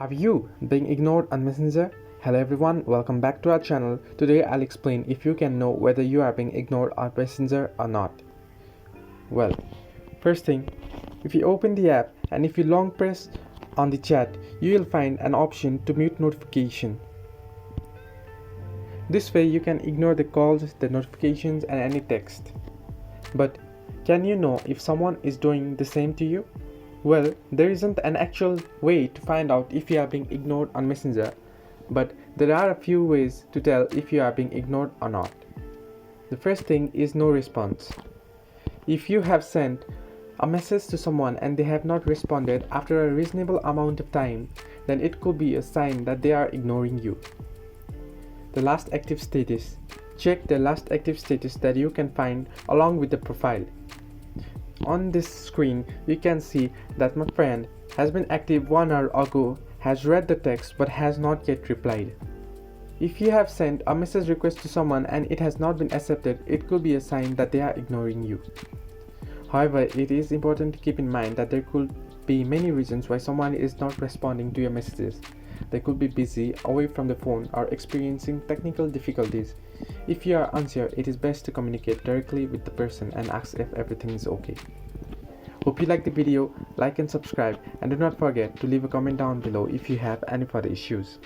Have you been ignored on Messenger? Hello everyone, welcome back to our channel. Today I'll explain if you can know whether you are being ignored on Messenger or not. Well, first thing, if you open the app and if you long press on the chat, you will find an option to mute notification. This way you can ignore the calls, the notifications and any text. But can you know if someone is doing the same to you? Well, there isn't an actual way to find out if you are being ignored on Messenger, but there are a few ways to tell if you are being ignored or not. The first thing is no response. If you have sent a message to someone and they have not responded after a reasonable amount of time, then it could be a sign that they are ignoring you. The last active status. Check the last active status that you can find along with the profile. On this screen, you can see that my friend has been active 1 hour ago, has read the text but has not yet replied. If you have sent a message request to someone and it has not been accepted, it could be a sign that they are ignoring you. However, it is important to keep in mind that there could be many reasons why someone is not responding to your messages. They could be busy, away from the phone, or experiencing technical difficulties. If you are unsure, it is best to communicate directly with the person and ask if everything is okay. Hope you liked the video, like and subscribe, and do not forget to leave a comment down below if you have any further issues.